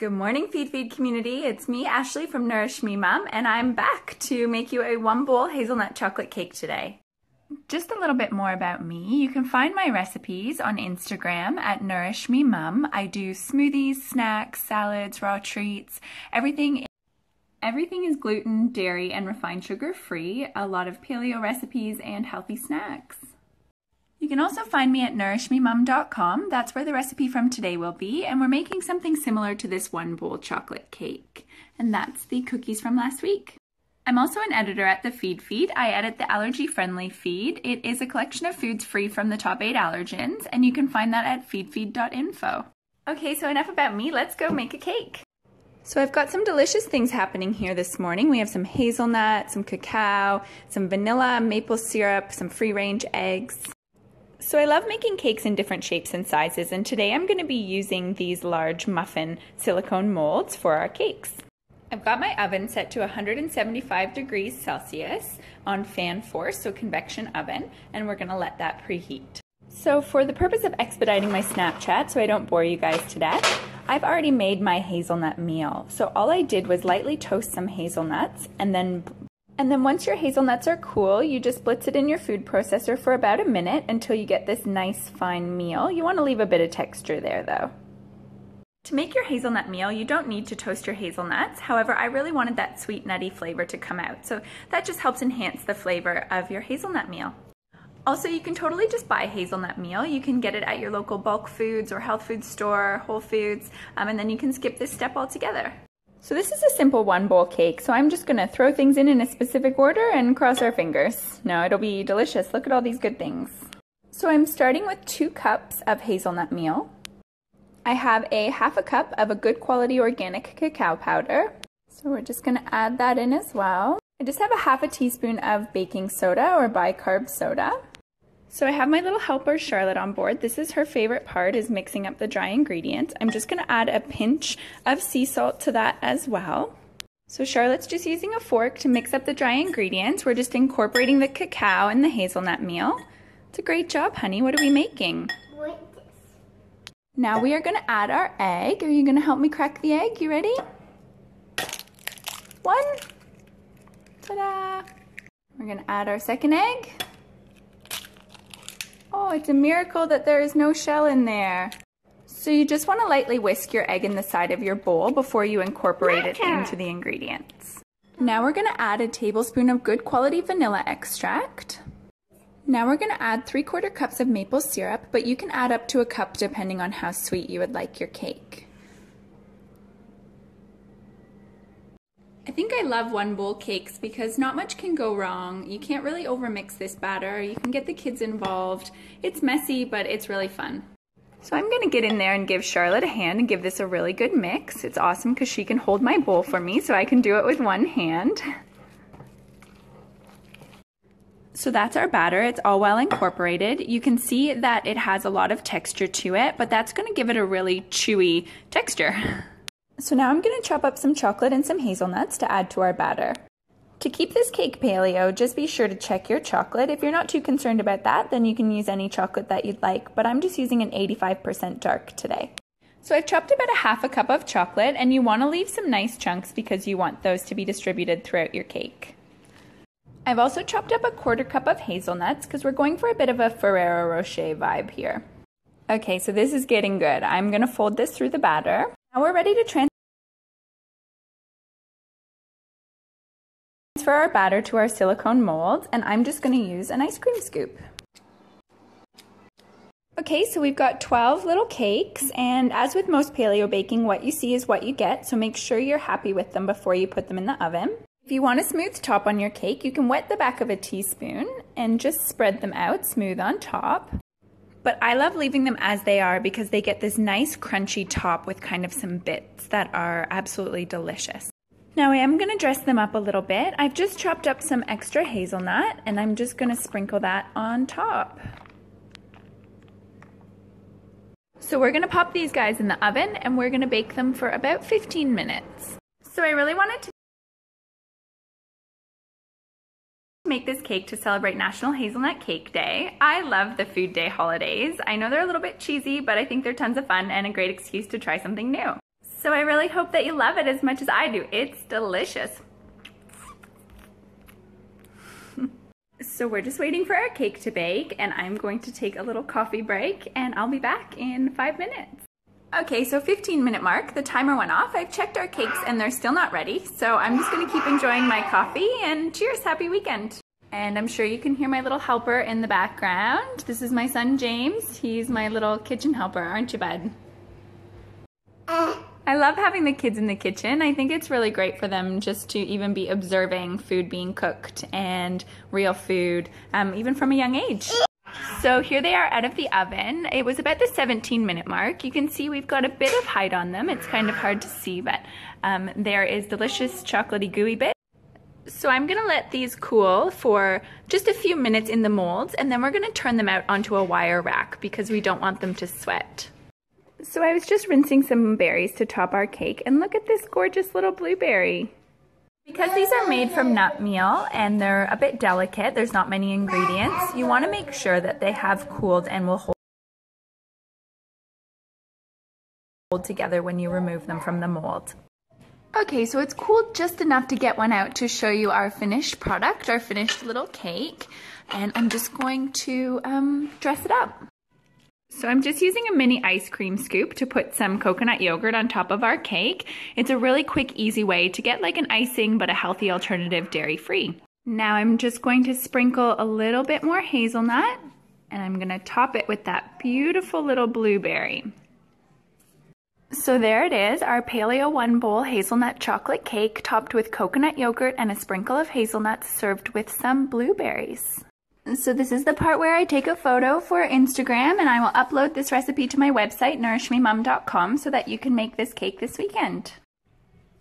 Good morning, Feedfeed community. It's me, Ashley from Nourish Me Mum, and I'm back to make you a 1-bowl hazelnut chocolate cake today. Just a little bit more about me. You can find my recipes on Instagram at Nourish Me Mum. I do smoothies, snacks, salads, raw treats, everything is gluten, dairy, and refined sugar free. A lot of paleo recipes and healthy snacks. You can also find me at nourishmemum.com. That's where the recipe from today will be, and we're making something similar to this 1-bowl chocolate cake, and that's the cookies from last week. I'm also an editor at the Feedfeed. I edit the allergy-friendly feed. It is a collection of foods free from the top 8 allergens, and you can find that at feedfeed.info. Okay, so enough about me. Let's go make a cake. So I've got some delicious things happening here this morning. We have some hazelnut, some cacao, some vanilla, maple syrup, some free-range eggs. So I love making cakes in different shapes and sizes, and today I'm going to be using these large muffin silicone molds for our cakes. I've got my oven set to 175 degrees Celsius on fan force, so convection oven, and we're going to let that preheat. So for the purpose of expediting my Snapchat so I don't bore you guys to death, I've already made my hazelnut meal. So all I did was lightly toast some hazelnuts, and then once your hazelnuts are cool, you just blitz it in your food processor for about a minute until you get this nice fine meal. You want to leave a bit of texture there though. To make your hazelnut meal, you don't need to toast your hazelnuts. However, I really wanted that sweet nutty flavor to come out, so that just helps enhance the flavor of your hazelnut meal. Also, you can totally just buy hazelnut meal. You can get it at your local bulk foods or health food store, Whole Foods, and then you can skip this step altogether. So this is a simple 1-bowl cake, so I'm just gonna throw things in a specific order and cross our fingers. No, it'll be delicious. Look at all these good things. So I'm starting with 2 cups of hazelnut meal. I have a half a cup of a good quality organic cacao powder. So we're just gonna add that in as well. I just have a half a teaspoon of baking soda or bicarb soda. So I have my little helper Charlotte on board. This is her favorite part, is mixing up the dry ingredients. I'm just gonna add a pinch of sea salt to that as well. So Charlotte's just using a fork to mix up the dry ingredients. We're just incorporating the cacao and the hazelnut meal. It's a great job, honey. What are we making? Now we are gonna add our egg. Are you gonna help me crack the egg? You ready? 1. Ta-da! We're gonna add our second egg. Oh, it's a miracle that there is no shell in there. So you just want to lightly whisk your egg in the side of your bowl before you incorporate it into the ingredients. Now we're going to add a tablespoon of good quality vanilla extract. Now we're going to add 3/4 cups of maple syrup, but you can add up to a cup depending on how sweet you would like your cake. I think I love 1-bowl cakes because not much can go wrong. You can't really overmix this batter. You can get the kids involved. It's messy, but it's really fun. So I'm gonna get in there and give Charlotte a hand and give this a really good mix. It's awesome because she can hold my bowl for me so I can do it with one hand. So that's our batter. It's all well incorporated. You can see that it has a lot of texture to it, but that's gonna give it a really chewy texture. So now I'm going to chop up some chocolate and some hazelnuts to add to our batter. To keep this cake paleo, just be sure to check your chocolate. If you're not too concerned about that, then you can use any chocolate that you'd like, but I'm just using an 85% dark today. So I've chopped about a half a cup of chocolate, and you want to leave some nice chunks because you want those to be distributed throughout your cake. I've also chopped up a 1/4 cup of hazelnuts because we're going for a bit of a Ferrero Rocher vibe here. Okay, so this is getting good. I'm going to fold this through the batter. Now we're ready to transfer our batter to our silicone molds, and I'm just going to use an ice cream scoop. Okay, so we've got 12 little cakes, and as with most paleo baking, what you see is what you get, so make sure you're happy with them before you put them in the oven. If you want a smooth top on your cake, you can wet the back of a teaspoon and just spread them out smooth on top. But I love leaving them as they are because they get this nice crunchy top with kind of some bits that are absolutely delicious. Now I am going to dress them up a little bit. I've just chopped up some extra hazelnut and I'm just going to sprinkle that on top. So we're going to pop these guys in the oven and we're going to bake them for about 15 minutes. So I really wanted to make this cake to celebrate National Hazelnut Cake Day. I love the Food Day holidays. I know they're a little bit cheesy, but I think they're tons of fun and a great excuse to try something new. So I really hope that you love it as much as I do. It's delicious. So we're just waiting for our cake to bake, and I'm going to take a little coffee break, and I'll be back in 5 minutes. Okay, so 15-minute mark, the timer went off. I've checked our cakes and they're still not ready, so I'm just gonna keep enjoying my coffee, and cheers, happy weekend. And I'm sure you can hear my little helper in the background. This is my son, James. He's my little kitchen helper, aren't you, bud? I love having the kids in the kitchen. I think it's really great for them just to even be observing food being cooked and real food, even from a young age. So here they are out of the oven. It was about the 17-minute mark. You can see we've got a bit of height on them. It's kind of hard to see, but there is delicious chocolatey gooey bit. So I'm gonna let these cool for just a few minutes in the molds, and then we're gonna turn them out onto a wire rack because we don't want them to sweat. So I was just rinsing some berries to top our cake, and look at this gorgeous little blueberry. Because these are made from nut meal and they're a bit delicate, there's not many ingredients, you want to make sure that they have cooled and will hold together when you remove them from the mold. Okay, so it's cooled just enough to get one out to show you our finished product, our finished little cake, and I'm just going to dress it up. So I'm just using a mini ice cream scoop to put some coconut yogurt on top of our cake. It's a really quick, easy way to get like an icing, but a healthy alternative, dairy-free. Now I'm just going to sprinkle a little bit more hazelnut, and I'm gonna top it with that beautiful little blueberry. So there it is, our Paleo 1-bowl hazelnut chocolate cake topped with coconut yogurt and a sprinkle of hazelnuts served with some blueberries. So this is the part where I take a photo for Instagram, and I will upload this recipe to my website, nourishmemom.com, so that you can make this cake this weekend.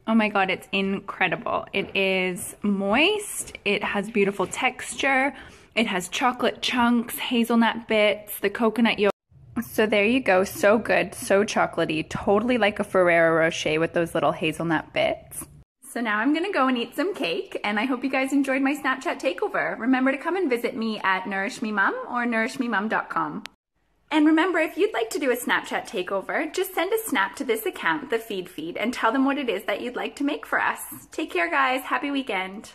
Oh my god, it's incredible. It is moist, it has beautiful texture, it has chocolate chunks, hazelnut bits, the coconut yogurt. So there you go, so good, so chocolatey, totally like a Ferrero Rocher with those little hazelnut bits. So now I'm gonna go and eat some cake, and I hope you guys enjoyed my Snapchat takeover. Remember to come and visit me at nourishmemom or nourishmemom.com. And remember, if you'd like to do a Snapchat takeover, just send a snap to this account, the Feedfeed, and tell them what it is that you'd like to make for us. Take care, guys. Happy weekend.